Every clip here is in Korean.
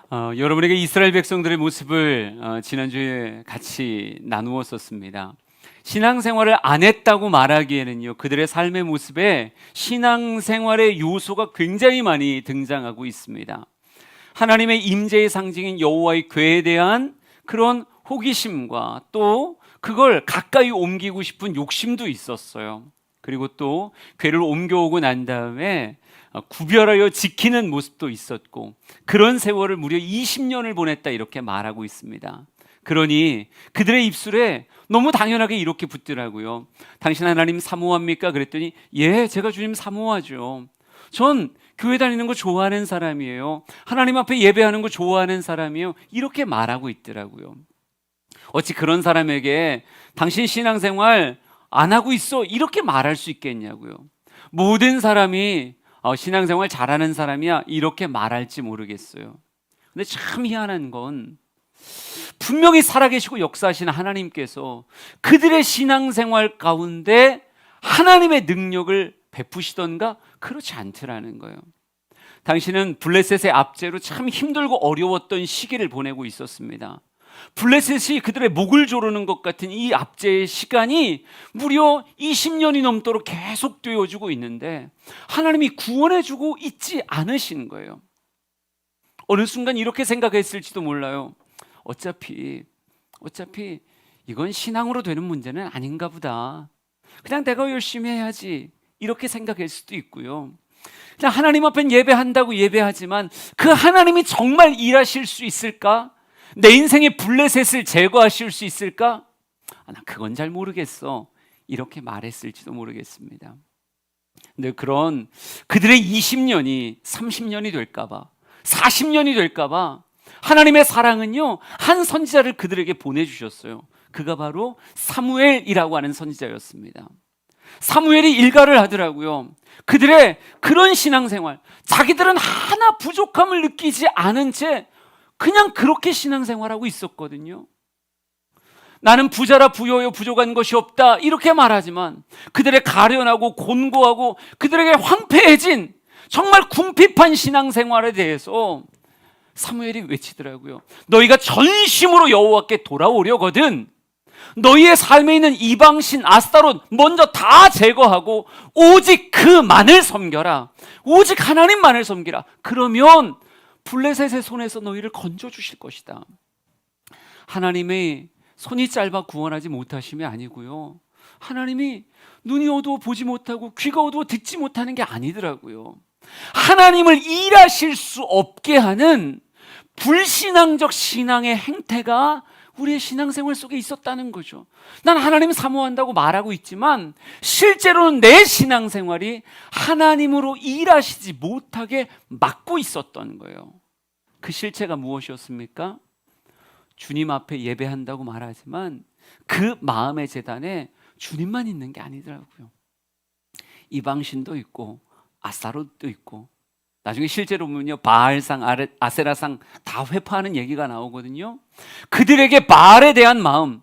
여러분에게 이스라엘 백성들의 모습을 지난주에 같이 나누었었습니다. 신앙생활을 안 했다고 말하기에는요, 그들의 삶의 모습에 신앙생활의 요소가 굉장히 많이 등장하고 있습니다. 하나님의 임재의 상징인 여호와의 궤에 대한 그런 호기심과 또 그걸 가까이 옮기고 싶은 욕심도 있었어요. 그리고 또 궤를 옮겨오고 난 다음에 구별하여 지키는 모습도 있었고, 그런 세월을 무려 20년을 보냈다 이렇게 말하고 있습니다. 그러니 그들의 입술에 너무 당연하게 이렇게 붙더라고요. 당신 하나님 사모합니까? 그랬더니 예, 제가 주님 사모하죠. 전 교회 다니는 거 좋아하는 사람이에요. 하나님 앞에 예배하는 거 좋아하는 사람이에요. 이렇게 말하고 있더라고요. 어찌 그런 사람에게 당신 신앙생활 안 하고 있어 이렇게 말할 수 있겠냐고요. 모든 사람이 신앙생활 잘하는 사람이야 이렇게 말할지 모르겠어요. 근데 참 희한한 건 분명히 살아계시고 역사하시는 하나님께서 그들의 신앙생활 가운데 하나님의 능력을 베푸시던가 그렇지 않더라는 거예요. 당신은 블레셋의 압제로 참 힘들고 어려웠던 시기를 보내고 있었습니다. 블레셋이 그들의 목을 조르는 것 같은 이 압제의 시간이 무려 20년이 넘도록 계속 되어주고 있는데 하나님이 구원해주고 있지 않으신 거예요. 어느 순간 이렇게 생각했을지도 몰라요. 어차피 이건 신앙으로 되는 문제는 아닌가 보다. 그냥 내가 열심히 해야지 이렇게 생각할 수도 있고요. 그냥 하나님 앞엔 예배한다고 예배하지만 그 하나님이 정말 일하실 수 있을까? 내 인생의 블레셋을 제거하실 수 있을까? 난 그건 잘 모르겠어 이렇게 말했을지도 모르겠습니다. 근데 그런 그들의 20년이 30년이 될까 봐, 40년이 될까 봐 하나님의 사랑은요 한 선지자를 그들에게 보내주셨어요. 그가 바로 사무엘이라고 하는 선지자였습니다. 사무엘이 일가를 하더라고요. 그들의 그런 신앙생활, 자기들은 하나 부족함을 느끼지 않은 채 그냥 그렇게 신앙생활하고 있었거든요. 나는 부자라 부여요 부족한 것이 없다 이렇게 말하지만 그들의 가련하고 곤고하고 그들에게 황폐해진 정말 궁핍한 신앙생활에 대해서 사무엘이 외치더라고요. 너희가 전심으로 여호와께 돌아오려거든 너희의 삶에 있는 이방신 아스타롯 먼저 다 제거하고 오직 그만을 섬겨라. 오직 하나님만을 섬기라. 그러면 블레셋의 손에서 너희를 건져주실 것이다. 하나님의 손이 짧아 구원하지 못하심이 아니고요, 하나님이 눈이 어두워 보지 못하고 귀가 어두워 듣지 못하는 게 아니더라고요. 하나님을 일하실 수 없게 하는 불신앙적 신앙의 행태가 우리의 신앙생활 속에 있었다는 거죠. 난 하나님 사모한다고 말하고 있지만 실제로는 내 신앙생활이 하나님으로 일하시지 못하게 막고 있었던 거예요. 그 실체가 무엇이었습니까? 주님 앞에 예배한다고 말하지만 그 마음의 재단에 주님만 있는 게 아니더라고요. 이방신도 있고 아스타롯도 있고, 나중에 실제로 보면요 바알상, 아세라상 다 회파하는 얘기가 나오거든요. 그들에게 바알에 대한 마음,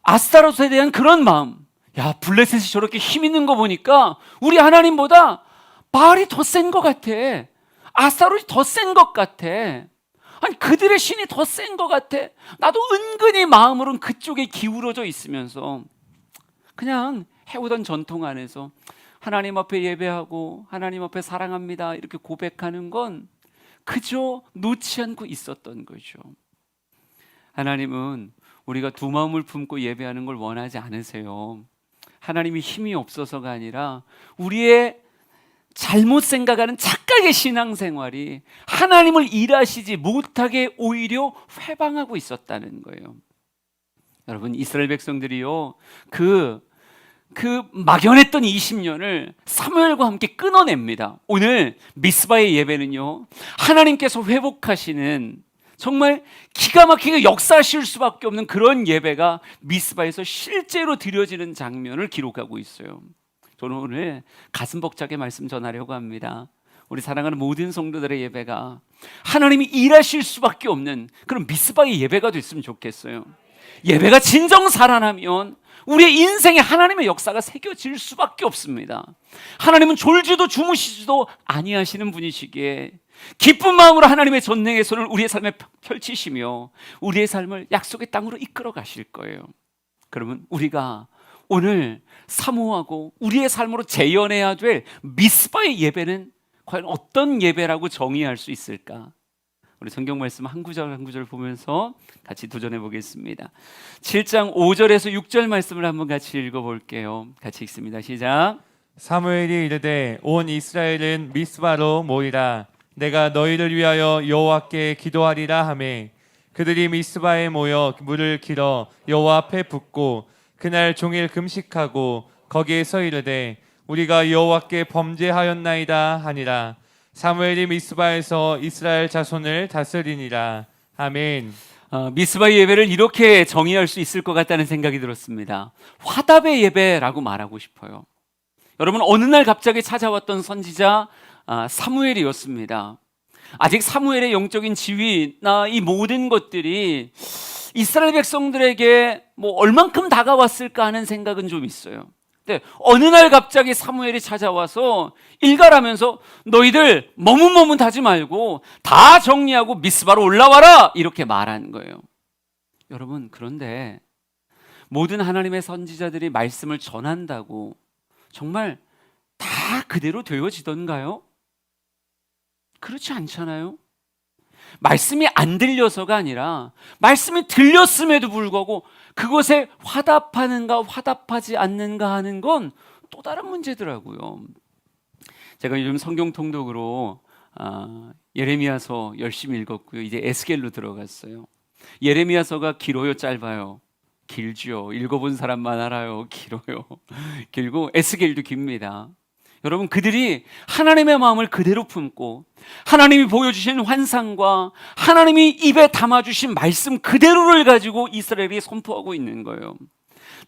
아스타롯에 대한 그런 마음, 야 블레셋이 저렇게 힘 있는 거 보니까 우리 하나님보다 바알이 더 센 것 같아, 아스타롯이 더 센 것 같아, 아니 그들의 신이 더 센 것 같아. 나도 은근히 마음으로는 그쪽에 기울어져 있으면서 그냥 해오던 전통 안에서 하나님 앞에 예배하고 하나님 앞에 사랑합니다 이렇게 고백하는 건 그저 놓지 않고 있었던 거죠. 하나님은 우리가 두 마음을 품고 예배하는 걸 원하지 않으세요. 하나님이 힘이 없어서가 아니라 우리의 잘못 생각하는 착각의 신앙생활이 하나님을 일하시지 못하게 오히려 회방하고 있었다는 거예요. 여러분, 이스라엘 백성들이요 그 막연했던 20년을 사무엘과 함께 끊어냅니다. 오늘 미스바의 예배는요 하나님께서 회복하시는 정말 기가 막히게 역사하실 수밖에 없는 그런 예배가 미스바에서 실제로 드려지는 장면을 기록하고 있어요. 저는 오늘 가슴 벅차게 말씀 전하려고 합니다. 우리 사랑하는 모든 성도들의 예배가 하나님이 일하실 수밖에 없는 그런 미스바의 예배가 됐으면 좋겠어요. 예배가 진정 살아나면 우리의 인생에 하나님의 역사가 새겨질 수밖에 없습니다. 하나님은 졸지도 주무시지도 아니하시는 분이시기에 기쁜 마음으로 하나님의 전능의 손을 우리의 삶에 펼치시며 우리의 삶을 약속의 땅으로 이끌어 가실 거예요. 그러면 우리가 오늘 사모하고 우리의 삶으로 재현해야 될 미스바의 예배는 과연 어떤 예배라고 정의할 수 있을까? 우리 성경 말씀 한 구절 한 구절 보면서 같이 도전해 보겠습니다. 7장 5절에서 6절 말씀을 한번 같이 읽어볼게요. 같이 읽습니다. 시작. 사무엘이 이르되 온 이스라엘은 미스바로 모이라. 내가 너희를 위하여 여호와께 기도하리라 하매 그들이 미스바에 모여 물을 길어 여호와 앞에 붓고 그날 종일 금식하고 거기에서 이르되 우리가 여호와께 범죄하였나이다 하니라. 사무엘이 미스바에서 이스라엘 자손을 다스리니라. 아멘. 미스바의 예배를 이렇게 정의할 수 있을 것 같다는 생각이 들었습니다. 화답의 예배라고 말하고 싶어요. 여러분, 어느 날 갑자기 찾아왔던 선지자 사무엘이었습니다. 아직 사무엘의 영적인 지위나 이 모든 것들이 이스라엘 백성들에게 뭐 얼만큼 다가왔을까 하는 생각은 좀 있어요. 근데 어느 날 갑자기 사무엘이 찾아와서 일갈하면서 너희들 머뭇머뭇하지 말고 다 정리하고 미스바로 올라와라 이렇게 말한 거예요. 여러분, 그런데 모든 하나님의 선지자들이 말씀을 전한다고 정말 다 그대로 되어지던가요? 그렇지 않잖아요. 말씀이 안 들려서가 아니라 말씀이 들렸음에도 불구하고 그것에 화답하는가 화답하지 않는가 하는 건 또 다른 문제더라고요. 제가 요즘 성경 통독으로 예레미야서 열심히 읽었고요. 이제 에스겔로 들어갔어요. 예레미야서가 길어요, 짧아요? 길죠. 읽어본 사람만 알아요. 길어요. 길고 에스겔도 깁니다. 여러분, 그들이 하나님의 마음을 그대로 품고 하나님이 보여주신 환상과 하나님이 입에 담아주신 말씀 그대로를 가지고 이스라엘이 선포하고 있는 거예요.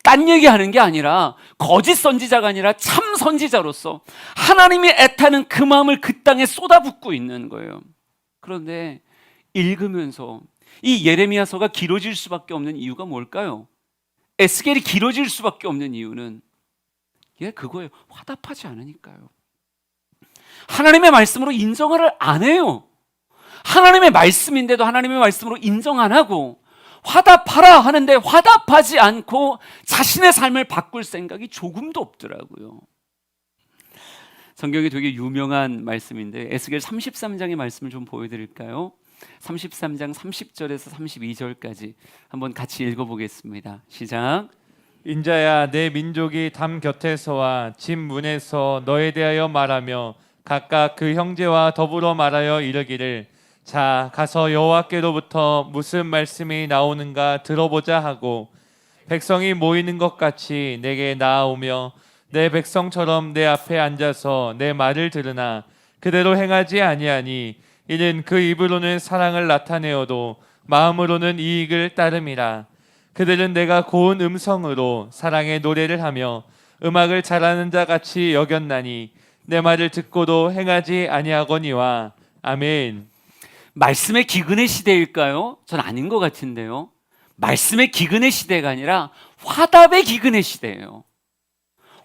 딴 얘기하는 게 아니라 거짓 선지자가 아니라 참 선지자로서 하나님이 애타는 그 마음을 그 땅에 쏟아붓고 있는 거예요. 그런데 읽으면서 이 예레미야서가 길어질 수밖에 없는 이유가 뭘까요? 에스겔이 길어질 수밖에 없는 이유는 그거예요. 화답하지 않으니까요. 하나님의 말씀으로 인정을 안 해요. 하나님의 말씀인데도 하나님의 말씀으로 인정 안 하고 화답하라 하는데 화답하지 않고 자신의 삶을 바꿀 생각이 조금도 없더라고요. 성경에 되게 유명한 말씀인데 에스겔 33장의 말씀을 좀 보여드릴까요? 33장 30절에서 32절까지 한번 같이 읽어보겠습니다. 시작. 인자야, 내 민족이 담 곁에서와 집 문에서 너에 대하여 말하며 각각 그 형제와 더불어 말하여 이르기를 자 가서 여호와께로부터 무슨 말씀이 나오는가 들어보자 하고 백성이 모이는 것 같이 내게 나아오며 내 백성처럼 내 앞에 앉아서 내 말을 들으나 그대로 행하지 아니하니 이는 그 입으로는 사랑을 나타내어도 마음으로는 이익을 따름이라. 그들은 내가 고운 음성으로 사랑의 노래를 하며 음악을 잘하는 자 같이 여겼나니 내 말을 듣고도 행하지 아니하거니와. 아멘. 말씀의 기근의 시대일까요? 전 아닌 것 같은데요. 말씀의 기근의 시대가 아니라 화답의 기근의 시대예요.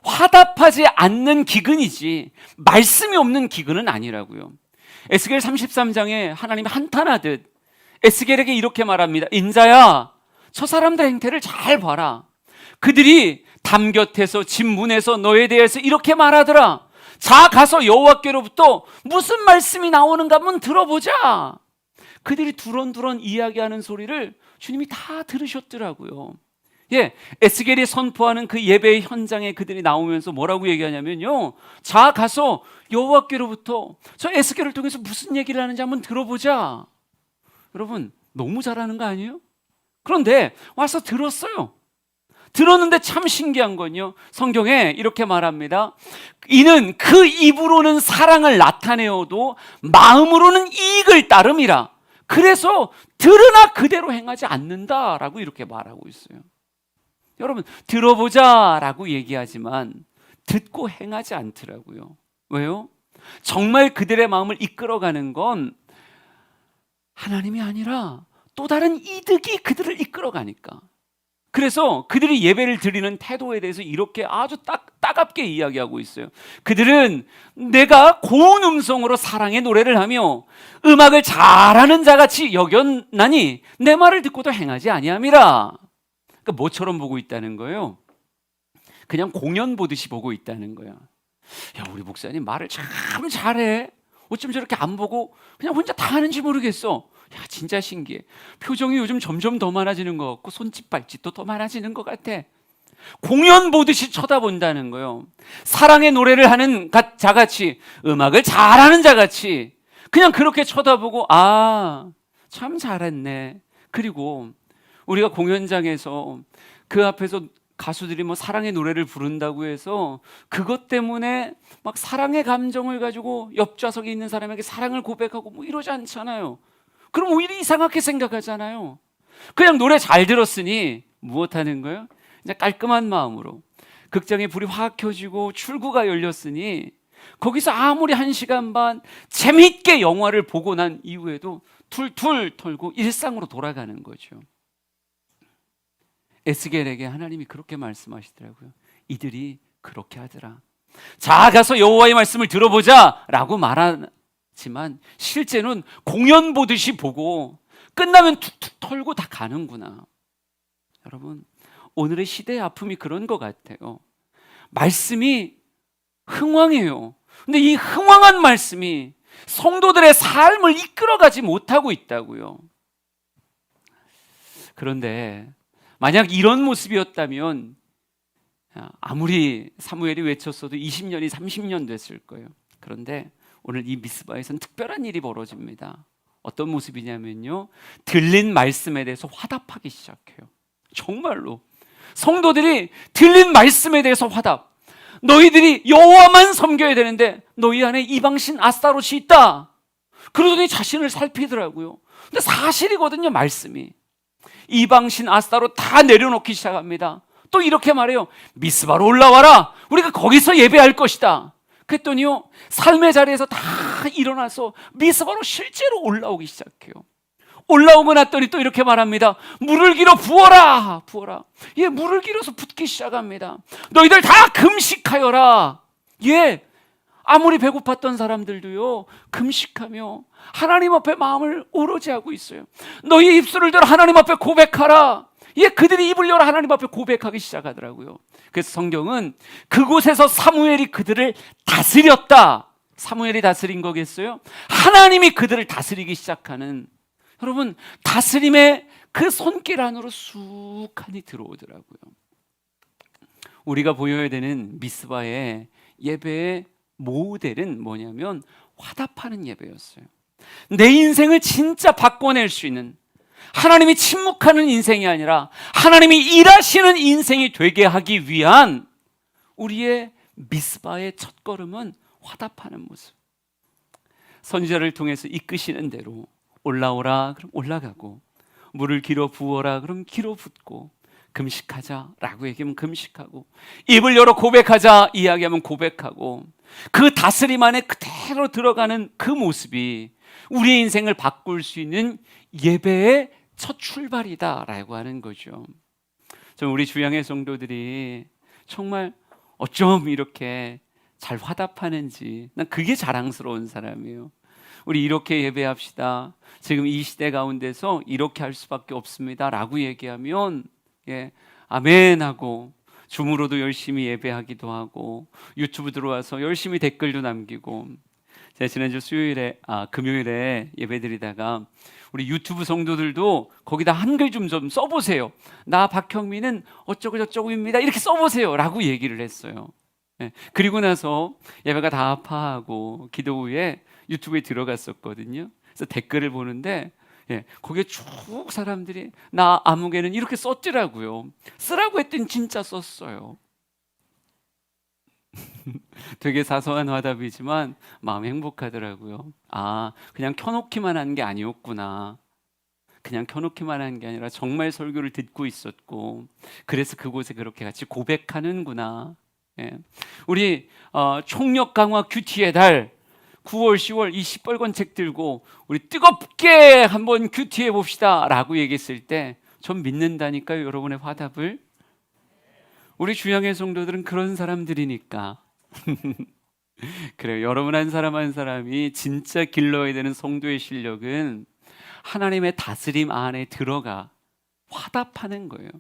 화답하지 않는 기근이지 말씀이 없는 기근은 아니라고요. 에스겔 33장에 하나님이 한탄하듯 에스겔에게 이렇게 말합니다. 인자야, 저 사람들 행태를 잘 봐라. 그들이 담 곁에서 집 문에서 너에 대해서 이렇게 말하더라. 자 가서 여호와께로부터 무슨 말씀이 나오는가 한번 들어보자. 그들이 두런두런 이야기하는 소리를 주님이 다 들으셨더라고요. 에스겔이 선포하는 그 예배의 현장에 그들이 나오면서 뭐라고 얘기하냐면요, 자 가서 여호와께로부터 저 에스겔을 통해서 무슨 얘기를 하는지 한번 들어보자. 여러분, 너무 잘하는 거 아니에요? 그런데 와서 들었어요. 들었는데 참 신기한 건요, 성경에 이렇게 말합니다. 이는 그 입으로는 사랑을 나타내어도 마음으로는 이익을 따름이라. 그래서 들으나 그대로 행하지 않는다라고 이렇게 말하고 있어요. 여러분, 들어보자라고 얘기하지만 듣고 행하지 않더라고요. 왜요? 정말 그들의 마음을 이끌어가는 건 하나님이 아니라 또 다른 이득이 그들을 이끌어가니까. 그래서 그들이 예배를 드리는 태도에 대해서 이렇게 아주 따갑게 이야기하고 있어요. 그들은 내가 고운 음성으로 사랑의 노래를 하며 음악을 잘하는 자같이 여겼나니 내 말을 듣고도 행하지 아니함이라. 그러니까 뭐처럼 보고 있다는 거예요? 그냥 공연 보듯이 보고 있다는 거야. 야, 우리 목사님 말을 참 잘해. 어쩜 저렇게 안 보고 그냥 혼자 다 하는지 모르겠어. 야, 진짜 신기해. 표정이 요즘 점점 더 많아지는 것 같고 손짓 발짓도 더 많아지는 것 같아. 공연 보듯이 쳐다본다는 거예요. 사랑의 노래를 하는 자같이, 음악을 잘하는 자같이 그냥 그렇게 쳐다보고 아, 참 잘했네. 그리고 우리가 공연장에서 그 앞에서 가수들이 뭐 사랑의 노래를 부른다고 해서 그것 때문에 막 사랑의 감정을 가지고 옆좌석에 있는 사람에게 사랑을 고백하고 뭐 이러지 않잖아요. 그럼 오히려 이상하게 생각하잖아요. 그냥 노래 잘 들었으니 무엇 하는 거예요? 그냥 깔끔한 마음으로 극장에 불이 확 켜지고 출구가 열렸으니 거기서 아무리 1시간 반 재미있게 영화를 보고 난 이후에도 툴툴 털고 일상으로 돌아가는 거죠. 에스겔에게 하나님이 그렇게 말씀하시더라고요. 이들이 그렇게 하더라. 자, 가서 여호와의 말씀을 들어보자 라고 말하지만 실제는 공연 보듯이 보고 끝나면 툭툭 털고 다 가는구나. 여러분, 오늘의 시대의 아픔이 그런 것 같아요. 말씀이 흥왕해요. 근데 이 흥왕한 말씀이 성도들의 삶을 이끌어가지 못하고 있다고요. 그런데 만약 이런 모습이었다면 아무리 사무엘이 외쳤어도 20년이 30년 됐을 거예요. 그런데 오늘 이 미스바에서는 특별한 일이 벌어집니다. 어떤 모습이냐면요, 들린 말씀에 대해서 화답하기 시작해요. 정말로 성도들이 들린 말씀에 대해서 화답. 너희들이 여호와만 섬겨야 되는데 너희 안에 이방신 아스타롯이 있다. 그러더니 자신을 살피더라고요. 근데 사실이거든요, 말씀이. 이방신 아스타롯 다 내려놓기 시작합니다. 또 이렇게 말해요. 미스바로 올라와라. 우리가 거기서 예배할 것이다. 그랬더니요, 삶의 자리에서 다 일어나서 미스바로 실제로 올라오기 시작해요. 올라오고 났더니 또 이렇게 말합니다. 물을 길어 부어라. 부어라. 예, 물을 길어서 붓기 시작합니다. 너희들 다 금식하여라. 예, 아무리 배고팠던 사람들도요, 금식하며 하나님 앞에 마음을 오로지 하고 있어요. 너희 입술을 들어 하나님 앞에 고백하라. 예, 그들이 입을 열어 하나님 앞에 고백하기 시작하더라고요. 그래서 성경은 그곳에서 사무엘이 그들을 다스렸다. 사무엘이 다스린 거겠어요? 하나님이 그들을 다스리기 시작하는, 여러분, 다스림의 그 손길 안으로 쑥하니 들어오더라고요. 우리가 보여야 되는 미스바의 예배의 모델은 뭐냐면 화답하는 예배였어요. 내 인생을 진짜 바꿔낼 수 있는, 하나님이 침묵하는 인생이 아니라 하나님이 일하시는 인생이 되게 하기 위한 우리의 미스바의 첫걸음은 화답하는 모습. 선지자를 통해서 이끄시는 대로 올라오라 그럼 올라가고, 물을 길어 부어라 그럼 길어 붓고, 금식하자라고 얘기하면 금식하고, 입을 열어 고백하자 이야기하면 고백하고, 그 다스림 안에 그대로 들어가는 그 모습이 우리의 인생을 바꿀 수 있는 예배의 첫 출발이다라고 하는 거죠. 좀 우리 주양의 성도들이 정말 어쩜 이렇게 잘 화답하는지 난 그게 자랑스러운 사람이에요. 우리 이렇게 예배합시다. 지금 이 시대 가운데서 이렇게 할 수밖에 없습니다 라고 얘기하면 예, 아멘 하고 줌으로도 열심히 예배하기도 하고 유튜브 들어와서 열심히 댓글도 남기고, 제가 지난주 금요일에 예배드리다가 우리 유튜브 성도들도 거기다 한글 좀 써보세요. 나 박형민은 어쩌고 저쩌고입니다. 이렇게 써보세요 라고 얘기를 했어요. 예, 그리고 나서 예배가 다 파하고 기도 후에 유튜브에 들어갔었거든요. 그래서 댓글을 보는데 예, 거기에 쭉 사람들이 나 아무개는 이렇게 썼더라고요. 쓰라고 했더니 진짜 썼어요. 되게 사소한 화답이지만 마음이 행복하더라고요. 아, 그냥 켜놓기만 한 게 아니었구나. 그냥 켜놓기만 한 게 아니라 정말 설교를 듣고 있었고, 그래서 그곳에 그렇게 같이 고백하는구나. 예. 우리 총력 강화 큐티의 달 9월, 10월 이 시뻘건 책 들고 우리 뜨겁게 한번 큐티해 봅시다 라고 얘기했을 때 전 믿는다니까요, 여러분의 화답을. 우리 주양의 성도들은 그런 사람들이니까. 그래요. 여러분 한 사람 한 사람이 진짜 길러야 되는 성도의 실력은 하나님의 다스림 안에 들어가 화답하는 거예요.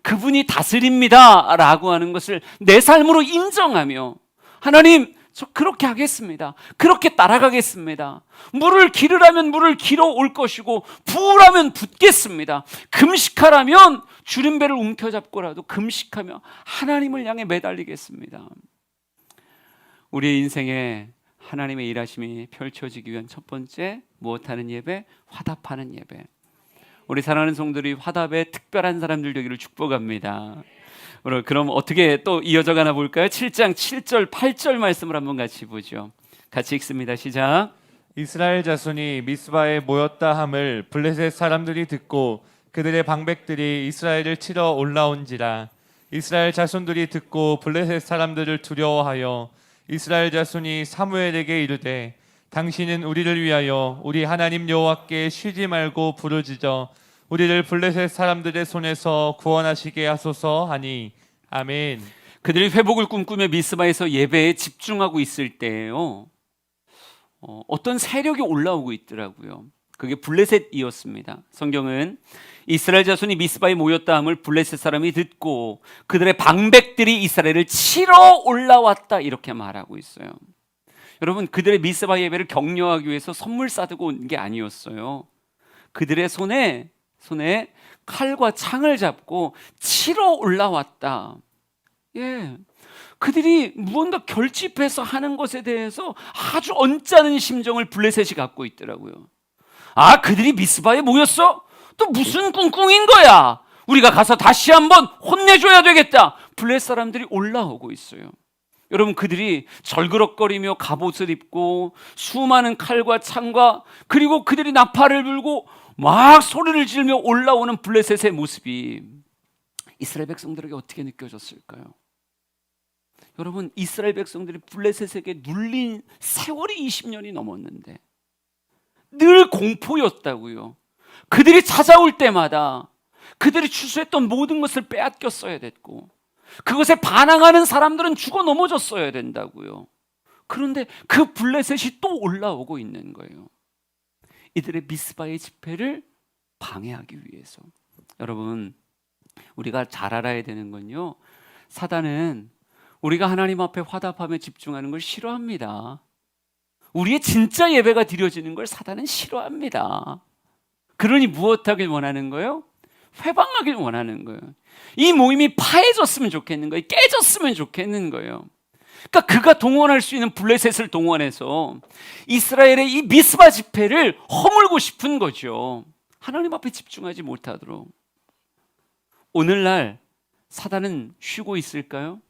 그분이 다스립니다 라고 하는 것을 내 삶으로 인정하며, 하나님 저 그렇게 하겠습니다, 그렇게 따라가겠습니다, 물을 기르라면 물을 길어 올 것이고 부으라면 붓겠습니다, 금식하라면 주림배를 움켜잡고라도 금식하며 하나님을 향해 매달리겠습니다. 우리의 인생에 하나님의 일하심이 펼쳐지기 위한 첫 번째, 무엇하는 예배? 화답하는 예배. 우리 사랑하는 성도들이 화답에 특별한 사람들 되기를 축복합니다. 그럼 어떻게 또 이어져 가나 볼까요? 7장 7절 8절 말씀을 한번 같이 보죠. 같이 읽습니다. 시작. 이스라엘 자손이 미스바에 모였다 함을 블레셋 사람들이 듣고 그들의 방백들이 이스라엘을 치러 올라온지라. 이스라엘 자손들이 듣고 블레셋 사람들을 두려워하여 이스라엘 자손이 사무엘에게 이르되 당신은 우리를 위하여 우리 하나님 여호와께 쉬지 말고 부르짖어 우리를 블레셋 사람들의 손에서 구원하시게 하소서 하니. 아멘. 그들이 회복을 꿈꾸며 미스바에서 예배에 집중하고 있을 때예요, 어떤 세력이 올라오고 있더라고요. 그게 블레셋이었습니다. 성경은 이스라엘 자손이 미스바에 모였다 함을 블레셋 사람이 듣고 그들의 방백들이 이스라엘을 치러 올라왔다 이렇게 말하고 있어요. 여러분, 그들의 미스바 예배를 격려하기 위해서 선물 싸들고 온 게 아니었어요. 그들의 손에 칼과 창을 잡고 치러 올라왔다. 예, 그들이 무언가 결집해서 하는 것에 대해서 아주 언짢은 심정을 블레셋이 갖고 있더라고요. 아, 그들이 미스바에 모였어? 또 무슨 꿍꿍인 거야? 우리가 가서 다시 한번 혼내줘야 되겠다. 블레셋 사람들이 올라오고 있어요. 여러분, 그들이 절그럭거리며 갑옷을 입고 수많은 칼과 창과 그리고 그들이 나팔을 불고 막 소리를 지르며 올라오는 블레셋의 모습이 이스라엘 백성들에게 어떻게 느껴졌을까요? 여러분, 이스라엘 백성들이 블레셋에게 눌린 세월이 20년이 넘었는데 늘 공포였다고요. 그들이 찾아올 때마다 그들이 추수했던 모든 것을 빼앗겼어야 됐고 그것에 반항하는 사람들은 죽어 넘어졌어야 된다고요. 그런데 그 블레셋이 또 올라오고 있는 거예요. 이들의 미스바의 집회를 방해하기 위해서. 여러분, 우리가 잘 알아야 되는 건요, 사단은 우리가 하나님 앞에 화답하며 집중하는 걸 싫어합니다. 우리의 진짜 예배가 드려지는 걸 사단은 싫어합니다. 그러니 무엇하길 원하는 거예요? 회방하길 원하는 거예요. 이 모임이 파해졌으면 좋겠는 거예요. 깨졌으면 좋겠는 거예요. 그러니까 그가 동원할 수 있는 블레셋을 동원해서 이스라엘의 이 미스바 집회를 허물고 싶은 거죠. 하나님 앞에 집중하지 못하도록. 오늘날 사단은 쉬고 있을까요?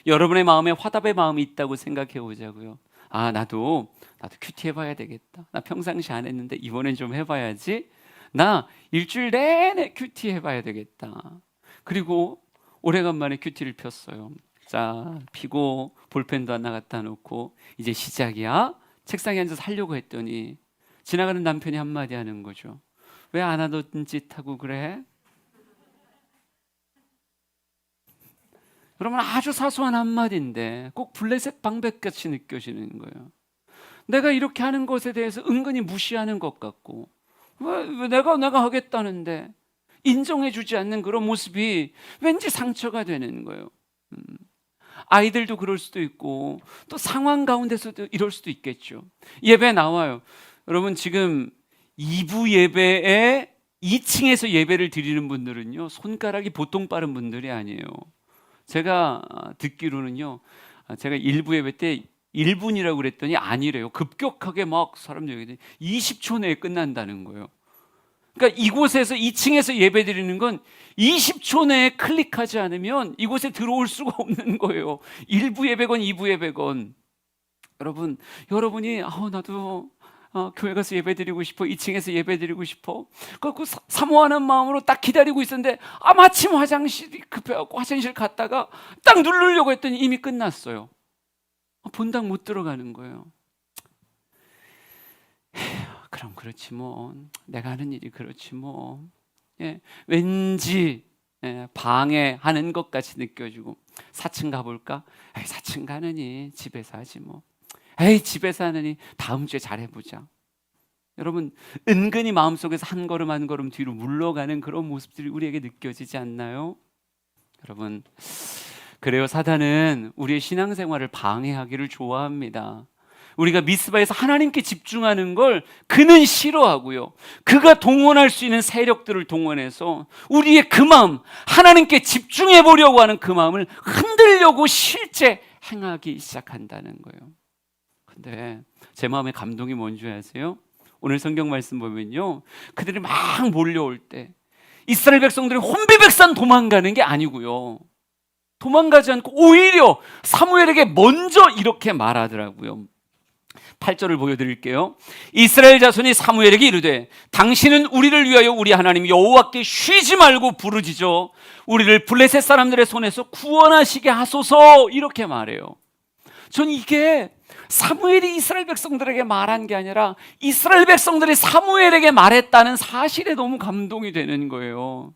여러분의 마음에 화답의 마음이 있다고 생각해 보자고요. 아, 나도 큐티 해봐야 되겠다. 나 평상시 안 했는데 이번엔 좀 해봐야지. 나 일주일 내내 큐티 해봐야 되겠다. 그리고 오래간만에 큐티를 폈어요. 자, 피고 볼펜도 하나 갖다 놓고 이제 시작이야. 책상에 앉아서 하려고 했더니 지나가는 남편이 한마디 하는 거죠. 왜 안 하던 짓 하고 그래? 여러분, 아주 사소한 한마디인데 꼭 블레셋 방백같이 느껴지는 거예요. 내가 이렇게 하는 것에 대해서 은근히 무시하는 것 같고, 왜 내가 하겠다는데 인정해주지 않는 그런 모습이 왠지 상처가 되는 거예요. 아이들도 그럴 수도 있고 또 상황 가운데서도 이럴 수도 있겠죠. 예배 나와요. 여러분, 지금 2부 예배에 2층에서 예배를 드리는 분들은요, 손가락이 보통 빠른 분들이 아니에요. 제가 듣기로는요, 제가 1부 예배 때 1분이라고 그랬더니 아니래요. 급격하게 막 사람들이 20초 내에 끝난다는 거예요. 그러니까 이곳에서 2층에서 예배 드리는 건 20초 내에 클릭하지 않으면 이곳에 들어올 수가 없는 거예요. 1부 예배건 2부 예배건. 여러분이 나도 교회 가서 예배 드리고 싶어, 2층에서 예배 드리고 싶어, 그 사모하는 마음으로 딱 기다리고 있었는데 마침 화장실이 급해갖고 화장실 갔다가 딱 누르려고 했더니 이미 끝났어요. 본당 못 들어가는 거예요. 그럼 그렇지 뭐, 내가 하는 일이 그렇지 뭐. 왠지 방해하는 것 같이 느껴지고, 4층 가볼까? 에이, 4층 가느니 집에서 하지 뭐. 에이, 집에서 하느니 다음 주에 잘해보자. 여러분, 은근히 마음속에서 한 걸음 한 걸음 뒤로 물러가는 그런 모습들이 우리에게 느껴지지 않나요? 여러분, 그래요, 사단은 우리의 신앙생활을 방해하기를 좋아합니다. 우리가 미스바에서 하나님께 집중하는 걸 그는 싫어하고요, 그가 동원할 수 있는 세력들을 동원해서 우리의 그 마음, 하나님께 집중해 보려고 하는 그 마음을 흔들려고 실제 행하기 시작한다는 거예요. 근데 제 마음의 감동이 뭔지 아세요? 오늘 성경 말씀 보면요, 그들이 막 몰려올 때 이스라엘 백성들이 혼비백산 도망가는 게 아니고요, 도망가지 않고 오히려 사무엘에게 먼저 이렇게 말하더라고요. 8절을 보여드릴게요. 이스라엘 자손이 사무엘에게 이르되 당신은 우리를 위하여 우리 하나님 여호와께 쉬지 말고 부르짖어 우리를 블레셋 사람들의 손에서 구원하시게 하소서, 이렇게 말해요. 전 이게 사무엘이 이스라엘 백성들에게 말한 게 아니라 이스라엘 백성들이 사무엘에게 말했다는 사실에 너무 감동이 되는 거예요.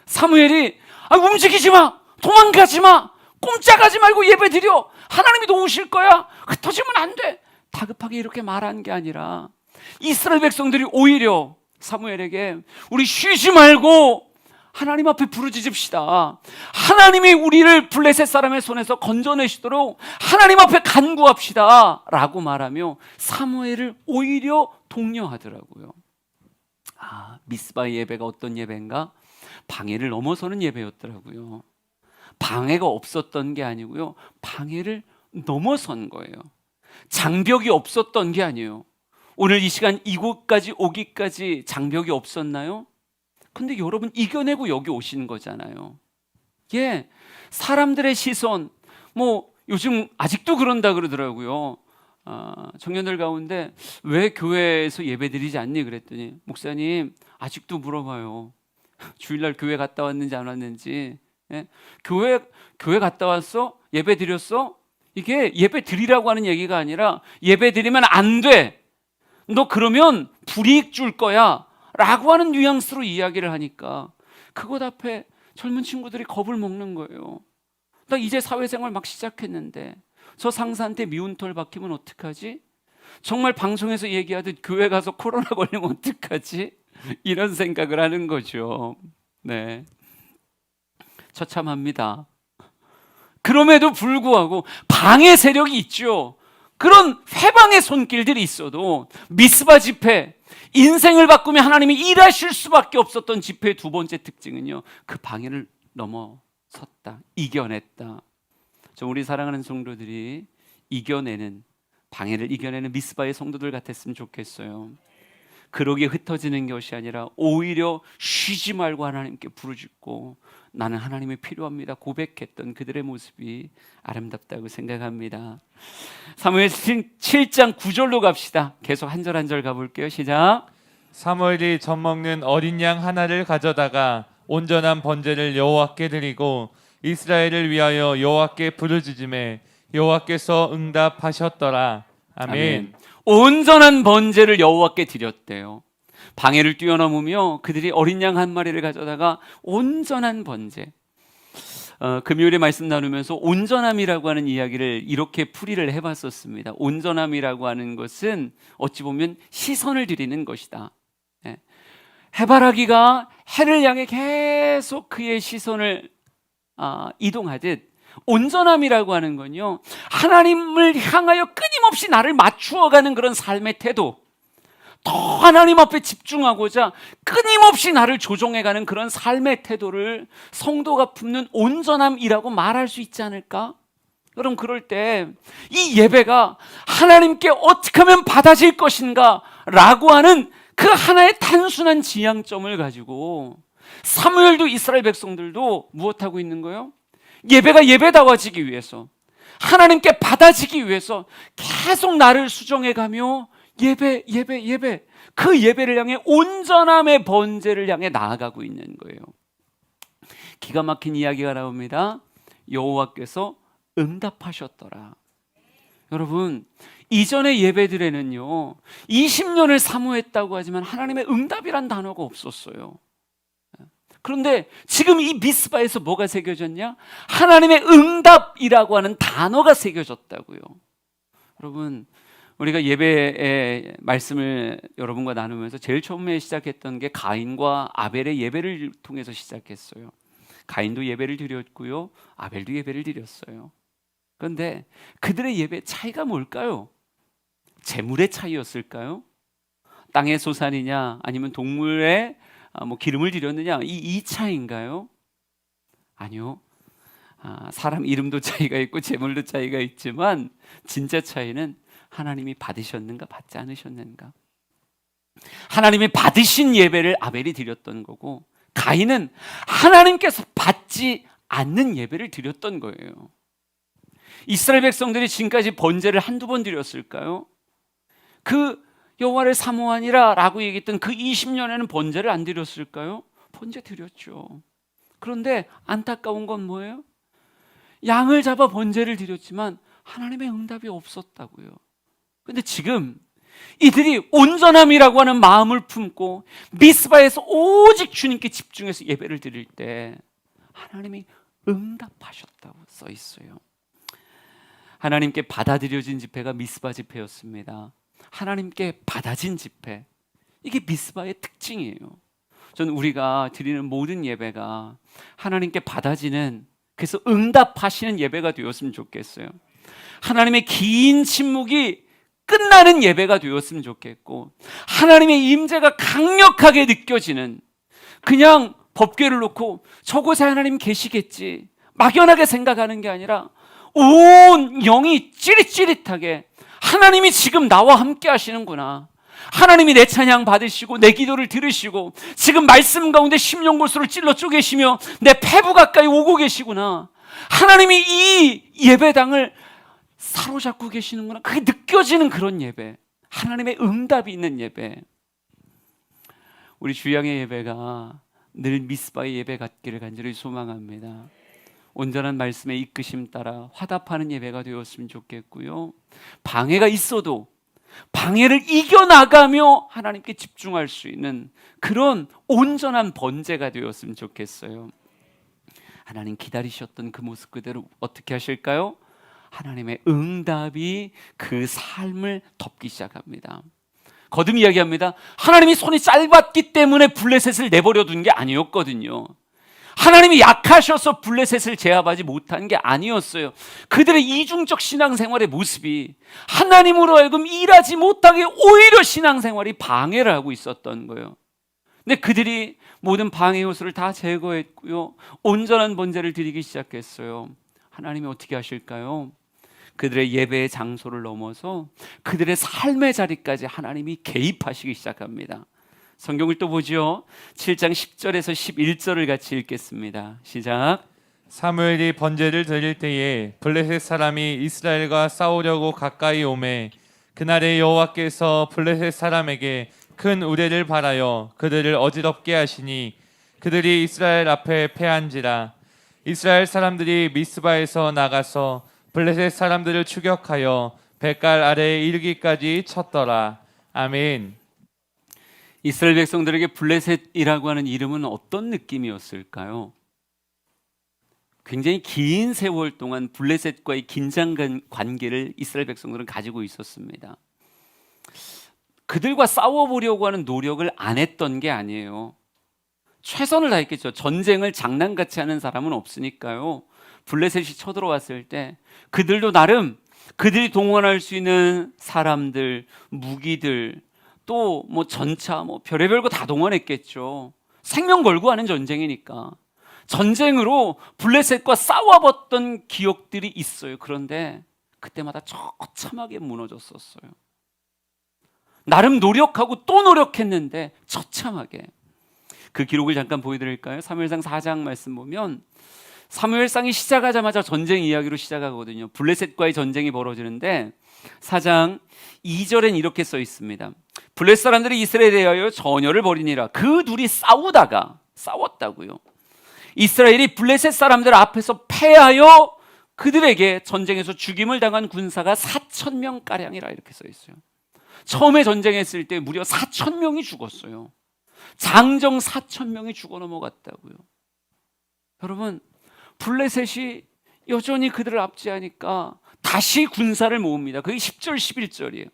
사무엘이 움직이지 마, 도망가지 마, 꼼짝하지 말고 예배드려, 하나님이 도우실 거야, 흩어지면 안 돼, 다급하게 이렇게 말한 게 아니라 이스라엘 백성들이 오히려 사무엘에게 우리 쉬지 말고 하나님 앞에 부르짖읍시다, 하나님이 우리를 블레셋 사람의 손에서 건져내시도록 하나님 앞에 간구합시다 라고 말하며 사무엘을 오히려 독려하더라고요. 미스바의 예배가 어떤 예배인가? 방해를 넘어서는 예배였더라고요. 방해가 없었던 게 아니고요, 방해를 넘어선 거예요. 장벽이 없었던 게 아니에요. 오늘 이 시간 이곳까지 오기까지 장벽이 없었나요? 근데 여러분, 이겨내고 여기 오시는 거잖아요. 사람들의 시선, 요즘 아직도 그런다 그러더라고요. 청년들 가운데 왜 교회에서 예배 드리지 않니? 그랬더니 목사님, 아직도 물어봐요. 주일날 교회 갔다 왔는지 안 왔는지. 교회 갔다 왔어? 예배 드렸어? 이게 예배 드리라고 하는 얘기가 아니라 예배 드리면 안 돼, 너 그러면 불이익 줄 거야 라고 하는 뉘앙스로 이야기를 하니까 그것 앞에 젊은 친구들이 겁을 먹는 거예요. 나 이제 사회생활 막 시작했는데 저 상사한테 미운 털 박히면 어떡하지? 정말 방송에서 얘기하듯 교회 가서 코로나 걸리면 어떡하지? 이런 생각을 하는 거죠. 네, 처참합니다. 그럼에도 불구하고 방해 세력이 있죠. 그런 회방의 손길들이 있어도 미스바 집회, 인생을 바꾸며 하나님이 일하실 수밖에 없었던 집회의 두 번째 특징은요, 그 방해를 넘어섰다, 이겨냈다. 우리 사랑하는 성도들이 방해를 이겨내는 미스바의 성도들 같았으면 좋겠어요. 그러기에 흩어지는 것이 아니라 오히려 쉬지 말고 하나님께 부르짖고 나는 하나님이 필요합니다 고백했던 그들의 모습이 아름답다고 생각합니다. 사무엘 7장 9절로 갑시다. 계속 한 절 한 절 가볼게요. 시작. 사무엘이 젖 먹는 어린 양 하나를 가져다가 온전한 번제를 여호와께 드리고 이스라엘을 위하여 여호와께 부르짖음에 여호와께서 응답하셨더라. 아멘. 온전한 번제를 여호와께 드렸대요. 방해를 뛰어넘으며 그들이 어린 양 한 마리를 가져다가 온전한 번제. 금요일에 말씀 나누면서 온전함이라고 하는 이야기를 이렇게 풀이를 해봤었습니다. 온전함이라고 하는 것은 어찌 보면 시선을 들이는 것이다. 해바라기가 해를 향해 계속 그의 시선을 이동하듯 온전함이라고 하는 건요, 하나님을 향하여 끊임없이 나를 맞추어가는 그런 삶의 태도, 더 하나님 앞에 집중하고자 끊임없이 나를 조종해가는 그런 삶의 태도를 성도가 품는 온전함이라고 말할 수 있지 않을까? 그럼 그럴 때 이 예배가 하나님께 어떻게 하면 받아질 것인가 라고 하는 그 하나의 단순한 지향점을 가지고 사무엘도 이스라엘 백성들도 무엇하고 있는 거예요? 예배가 예배다워지기 위해서, 하나님께 받아지기 위해서 계속 나를 수정해가며 예배 그 예배를 향해 온전함의 번제를 향해 나아가고 있는 거예요. 기가 막힌 이야기가 나옵니다. 여호와께서 응답하셨더라. 여러분, 이전의 예배들에는요 20년을 사모했다고 하지만 하나님의 응답이란 단어가 없었어요. 그런데 지금 이 미스바에서 뭐가 새겨졌냐? 하나님의 응답이라고 하는 단어가 새겨졌다고요. 여러분, 우리가 예배의 말씀을 여러분과 나누면서 제일 처음에 시작했던 게 가인과 아벨의 예배를 통해서 시작했어요. 가인도 예배를 드렸고요, 아벨도 예배를 드렸어요. 그런데 그들의 예배 차이가 뭘까요? 재물의 차이였을까요? 땅의 소산이냐 아니면 동물의 기름을 드렸느냐, 이 차이인가요? 아니요. 사람 이름도 차이가 있고 재물도 차이가 있지만 진짜 차이는 하나님이 받으셨는가 받지 않으셨는가. 하나님이 받으신 예배를 아벨이 드렸던 거고, 가인은 하나님께서 받지 않는 예배를 드렸던 거예요. 이스라엘 백성들이 지금까지 번제를 한두 번 드렸을까요? 그 여호와를 사모하니라 라고 얘기했던 그 20년에는 번제를 안 드렸을까요? 번제 드렸죠. 그런데 안타까운 건 뭐예요? 양을 잡아 번제를 드렸지만 하나님의 응답이 없었다고요. 그런데 지금 이들이 온전함이라고 하는 마음을 품고 미스바에서 오직 주님께 집중해서 예배를 드릴 때 하나님이 응답하셨다고 써 있어요. 하나님께 받아들여진 집회가 미스바 집회였습니다. 하나님께 받아진 집회, 이게 미스바의 특징이에요. 저는 우리가 드리는 모든 예배가 하나님께 받아지는, 그래서 응답하시는 예배가 되었으면 좋겠어요. 하나님의 긴 침묵이 끝나는 예배가 되었으면 좋겠고, 하나님의 임재가 강력하게 느껴지는, 그냥 법궤를 놓고 저곳에 하나님 계시겠지 막연하게 생각하는 게 아니라 온 영이 찌릿찌릿하게 하나님이 지금 나와 함께 하시는구나, 하나님이 내 찬양 받으시고 내 기도를 들으시고 지금 말씀 가운데 심령골수를 찔러 쪼개시며 내 폐부 가까이 오고 계시구나, 하나님이 이 예배당을 사로잡고 계시는구나, 그게 느껴지는 그런 예배, 하나님의 응답이 있는 예배. 우리 주양의 예배가 늘 미스바의 예배 같기를 간절히 소망합니다. 온전한 말씀의 이끄심 따라 화답하는 예배가 되었으면 좋겠고요, 방해가 있어도 방해를 이겨나가며 하나님께 집중할 수 있는 그런 온전한 번제가 되었으면 좋겠어요. 하나님 기다리셨던 그 모습 그대로 어떻게 하실까요? 하나님의 응답이 그 삶을 덮기 시작합니다. 거듭 이야기합니다. 하나님이 손이 짧았기 때문에 블레셋을 내버려 둔 게 아니었거든요. 하나님이 약하셔서 블레셋을 제압하지 못한 게 아니었어요. 그들의 이중적 신앙생활의 모습이 하나님으로 하여금 일하지 못하게 오히려 신앙생활이 방해를 하고 있었던 거예요. 근데 그들이 모든 방해 요소를 다 제거했고요, 온전한 번제를 드리기 시작했어요. 하나님이 어떻게 하실까요? 그들의 예배의 장소를 넘어서 그들의 삶의 자리까지 하나님이 개입하시기 시작합니다. 성경을 또 보죠. 7장 10절에서 11절을 같이 읽겠습니다. 시작. 사무엘이 번제를 드릴 때에 블레셋 사람이 이스라엘과 싸우려고 가까이 오매 그날에 여호와께서 블레셋 사람에게 큰 우레를 발하여 그들을 어지럽게 하시니 그들이 이스라엘 앞에 패한지라. 이스라엘 사람들이 미스바에서 나가서 블레셋 사람들을 추격하여 뱃갈 아래에 이르기까지 쳤더라. 아멘. 이스라엘 백성들에게 블레셋이라고 하는 이름은 어떤 느낌이었을까요? 굉장히 긴 세월 동안 블레셋과의 긴장 관계를 이스라엘 백성들은 가지고 있었습니다. 그들과 싸워보려고 하는 노력을 안 했던 게 아니에요. 최선을 다했겠죠. 전쟁을 장난같이 하는 사람은 없으니까요. 블레셋이 쳐들어왔을 때 그들도 나름 그들이 동원할 수 있는 사람들, 무기들, 또 전차, 별의별 거 다 동원했겠죠. 생명 걸고 하는 전쟁이니까. 전쟁으로 블레셋과 싸워봤던 기억들이 있어요. 그런데 그때마다 처참하게 무너졌었어요. 나름 노력하고 또 노력했는데 처참하게. 그 기록을 잠깐 보여드릴까요? 사무엘상 4장 말씀 보면 사무엘상이 시작하자마자 전쟁 이야기로 시작하거든요. 블레셋과의 전쟁이 벌어지는데 4장 2절엔 이렇게 써 있습니다. 블레셋 사람들이 이스라엘에 대하여 전열을 벌이니라. 그 둘이 싸웠다고요. 이스라엘이 블레셋 사람들 앞에서 패하여 그들에게 전쟁에서 죽임을 당한 군사가 4,000명 가량이라 이렇게 써 있어요. 처음에 전쟁했을 때 무려 4,000명이 죽었어요. 장정 4,000명이 죽어 넘어갔다고요. 여러분, 블레셋이 여전히 그들을 압제하니까 다시 군사를 모읍니다. 그게 10절 11절이에요.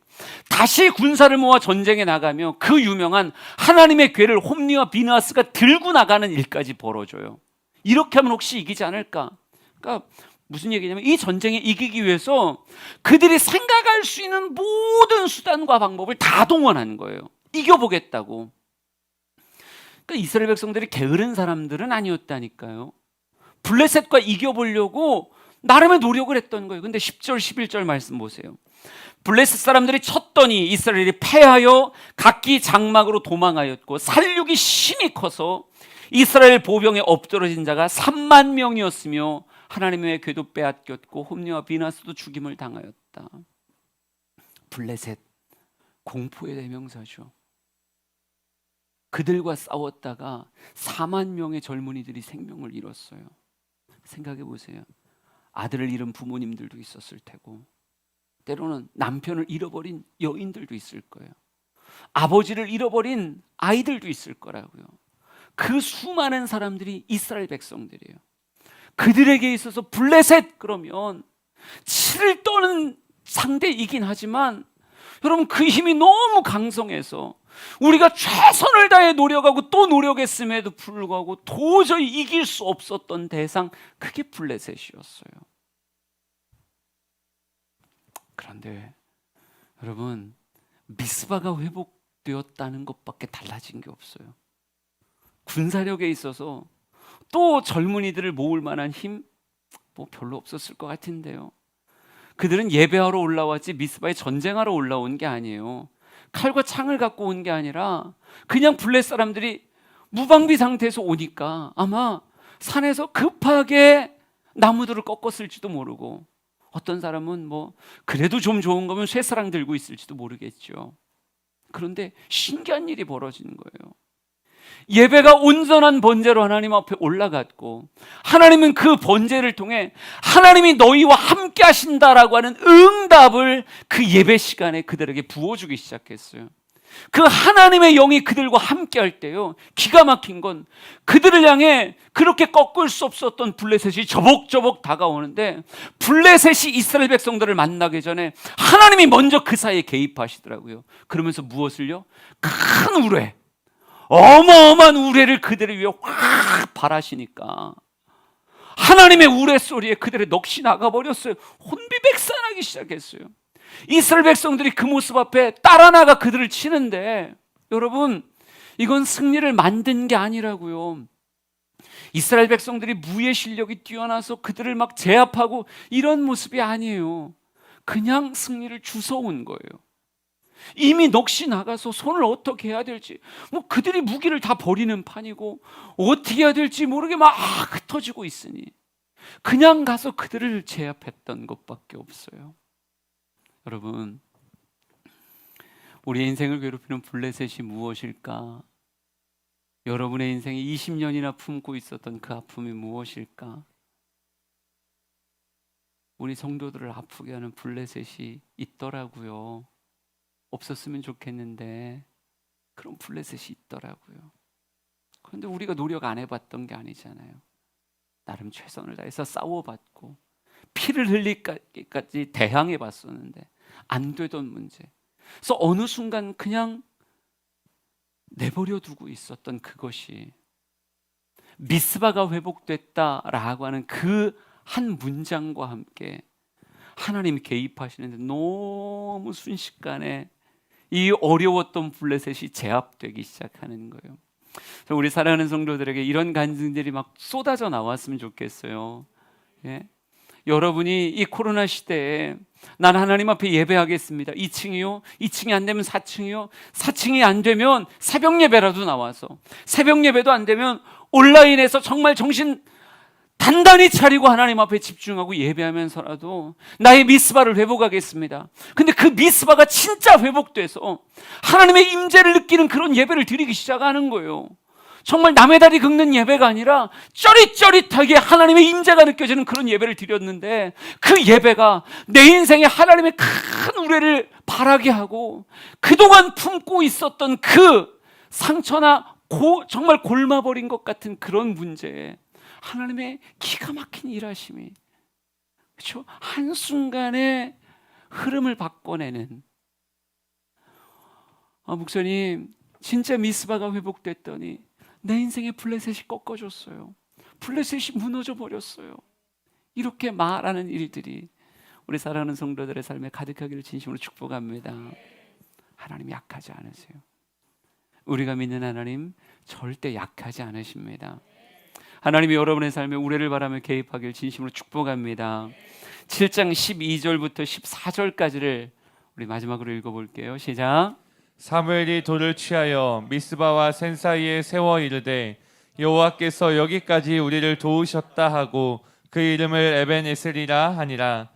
다시 군사를 모아 전쟁에 나가며 그 유명한 하나님의 궤를 홈리와 비느하스가 들고 나가는 일까지 벌어져요. 이렇게 하면 혹시 이기지 않을까? 그러니까 무슨 얘기냐면 이 전쟁에 이기기 위해서 그들이 생각할 수 있는 모든 수단과 방법을 다 동원한 거예요. 이겨보겠다고. 그러니까 이스라엘 백성들이 게으른 사람들은 아니었다니까요. 블레셋과 이겨보려고 나름의 노력을 했던 거예요. 근데 10절 11절 말씀 보세요. 블레셋 사람들이 쳤더니 이스라엘이 패하여 각기 장막으로 도망하였고 살육이 심히 커서 이스라엘 보병에 엎드러진 자가 3만 명이었으며 하나님의 궤도 빼앗겼고 홈리와 비나스도 죽임을 당하였다. 블레셋, 공포의 대명사죠. 그들과 싸웠다가 4만 명의 젊은이들이 생명을 잃었어요. 생각해 보세요. 아들을 잃은 부모님들도 있었을 테고, 때로는 남편을 잃어버린 여인들도 있을 거예요. 아버지를 잃어버린 아이들도 있을 거라고요. 그 수많은 사람들이 이스라엘 백성들이에요. 그들에게 있어서 블레셋 그러면 치를 떠는 상대이긴 하지만 여러분, 그 힘이 너무 강성해서 우리가 최선을 다해 노력하고 또 노력했음에도 불구하고 도저히 이길 수 없었던 대상, 그게 블레셋이었어요. 그런데 여러분, 미스바가 회복되었다는 것밖에 달라진 게 없어요. 군사력에 있어서 또 젊은이들을 모을 만한 힘 별로 없었을 것 같은데요. 그들은 예배하러 올라왔지 미스바에 전쟁하러 올라온 게 아니에요. 칼과 창을 갖고 온 게 아니라 그냥 블레셋 사람들이 무방비 상태에서 오니까 아마 산에서 급하게 나무들을 꺾었을지도 모르고, 어떤 사람은 그래도 좀 좋은 거면 쇠사랑 들고 있을지도 모르겠죠. 그런데 신기한 일이 벌어지는 거예요. 예배가 온전한 번제로 하나님 앞에 올라갔고, 하나님은 그 번제를 통해 하나님이 너희와 함께 하신다라고 하는 응답을 그 예배 시간에 그들에게 부어주기 시작했어요. 그 하나님의 영이 그들과 함께 할 때요, 기가 막힌 건 그들을 향해 그렇게 꺾을 수 없었던 블레셋이 저벅저벅 다가오는데, 블레셋이 이스라엘 백성들을 만나기 전에 하나님이 먼저 그 사이에 개입하시더라고요. 그러면서 무엇을요? 큰 우레, 어마어마한 우레를 그들을 위해 확 발하시니까 하나님의 우레 소리에 그들의 넋이 나가버렸어요. 혼비백산하기 시작했어요. 이스라엘 백성들이 그 모습 앞에 따라 나가 그들을 치는데, 여러분, 이건 승리를 만든 게 아니라고요. 이스라엘 백성들이 무예 실력이 뛰어나서 그들을 막 제압하고 이런 모습이 아니에요. 그냥 승리를 주워온 거예요. 이미 넋이 나가서 손을 어떻게 해야 될지, 그들이 무기를 다 버리는 판이고 어떻게 해야 될지 모르게 막 흩어지고 있으니 그냥 가서 그들을 제압했던 것밖에 없어요. 여러분, 우리 인생을 괴롭히는 블레셋이 무엇일까? 여러분의 인생에 20년이나 품고 있었던 그 아픔이 무엇일까? 우리 성도들을 아프게 하는 블레셋이 있더라고요. 없었으면 좋겠는데 그런 블레셋이 있더라고요. 그런데 우리가 노력 안 해봤던 게 아니잖아요. 나름 최선을 다해서 싸워봤고 피를 흘리기까지 대항해봤었는데 안 되던 문제, 그래서 어느 순간 그냥 내버려 두고 있었던 그것이 미스바가 회복됐다라고 하는 그 한 문장과 함께 하나님이 개입하시는데 너무 순식간에 이 어려웠던 블레셋이 제압되기 시작하는 거예요. 그래서 우리 사랑하는 성도들에게 이런 간증들이 막 쏟아져 나왔으면 좋겠어요. 예? 여러분이 이 코로나 시대에 난 하나님 앞에 예배하겠습니다. 2층이요? 2층이 안 되면 4층이요? 4층이 안 되면 새벽 예배라도 나와서, 새벽 예배도 안 되면 온라인에서 정말 정신 단단히 차리고 하나님 앞에 집중하고 예배하면서라도 나의 미스바를 회복하겠습니다. 근데 그 미스바가 진짜 회복돼서 하나님의 임재를 느끼는 그런 예배를 드리기 시작하는 거예요. 정말 남의 다리 긁는 예배가 아니라 쩌릿쩌릿하게 하나님의 임재가 느껴지는 그런 예배를 드렸는데, 그 예배가 내 인생에 하나님의 큰 우레를 바라게 하고 그동안 품고 있었던 그 상처나 정말 골마버린 것 같은 그런 문제에 하나님의 기가 막힌 일하심이, 그렇죠? 한순간에 흐름을 바꿔내는. 목사님, 진짜 미스바가 회복됐더니 내 인생의 블레셋이 꺾어졌어요. 블레셋이 무너져 버렸어요. 이렇게 말하는 일들이 우리 사랑하는 성도들의 삶에 가득하기를 진심으로 축복합니다. 하나님 약하지 않으세요. 우리가 믿는 하나님 절대 약하지 않으십니다. 하나님이 여러분의 삶에 우레를 바라며 개입하길 진심으로 축복합니다. 7장 12절부터 14절까지를 우리 마지막으로 읽어볼게요. 시작. 사무엘이 돌을 취하여 미스바와 센 사이에 세워 이르되 여호와께서 여기까지 우리를 도우셨다 하고 그 이름을 에벤에셀이라 하니라.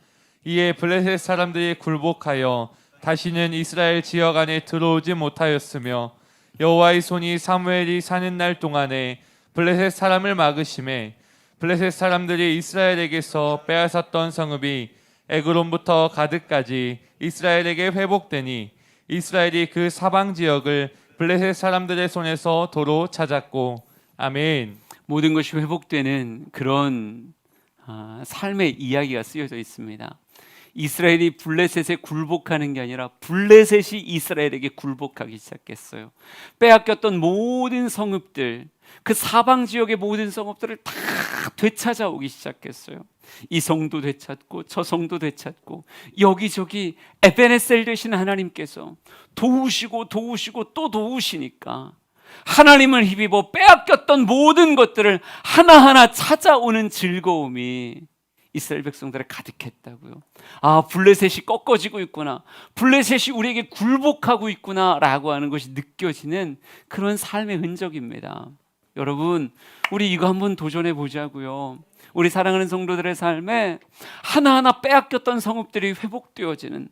이에 블레셋 사람들이 굴복하여 다시는 이스라엘 지역 안에 들어오지 못하였으며 여호와의 손이 사무엘이 사는 날 동안에 블레셋 사람을 막으심에 블레셋 사람들이 이스라엘에게서 빼앗았던 성읍이 에그론부터 가드까지 이스라엘에게 회복되니 이스라엘이 그 사방 지역을 블레셋 사람들의 손에서 도로 찾았고. 아멘. 모든 것이 회복되는 그런 삶의 이야기가 쓰여져 있습니다. 이스라엘이 블레셋에 굴복하는 게 아니라 블레셋이 이스라엘에게 굴복하기 시작했어요. 빼앗겼던 모든 성읍들, 그 사방 지역의 모든 성읍들을 다 되찾아오기 시작했어요. 이 성도 되찾고 저 성도 되찾고 여기저기 에베네셀 되신 하나님께서 도우시고 또 도우시니까 하나님을 힘입어 빼앗겼던 모든 것들을 하나하나 찾아오는 즐거움이 이스라엘 백성들에 가득했다고요. 블레셋이 꺾어지고 있구나, 블레셋이 우리에게 굴복하고 있구나 라고 하는 것이 느껴지는 그런 삶의 흔적입니다. 여러분, 우리 이거 한번 도전해 보자고요. 우리 사랑하는 성도들의 삶에 하나하나 빼앗겼던 성읍들이 회복되어지는,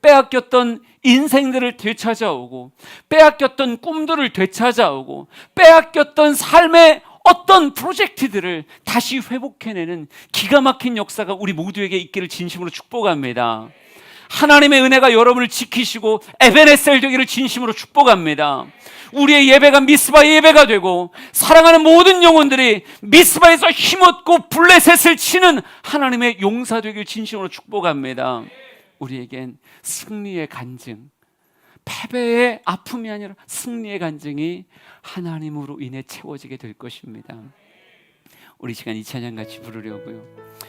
빼앗겼던 인생들을 되찾아오고, 빼앗겼던 꿈들을 되찾아오고, 빼앗겼던 삶의 어떤 프로젝트들을 다시 회복해내는 기가 막힌 역사가 우리 모두에게 있기를 진심으로 축복합니다. 하나님의 은혜가 여러분을 지키시고 에베네셀 되기를 진심으로 축복합니다. 우리의 예배가 미스바의 예배가 되고 사랑하는 모든 영혼들이 미스바에서 힘없고 블레셋을 치는 하나님의 용사 되기를 진심으로 축복합니다. 우리에겐 승리의 간증, 패배의 아픔이 아니라 승리의 간증이 하나님으로 인해 채워지게 될 것입니다. 우리 시간 이 찬양 같이 부르려고요.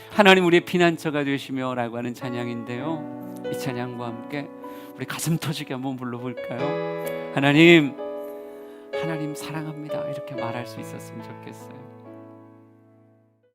하나님 우리의 피난처가 되시며 라고 하는 찬양인데요, 이 찬양과 함께 우리 가슴 터지게 한번 불러볼까요? 하나님 사랑합니다 이렇게 말할 수 있었으면 좋겠어요.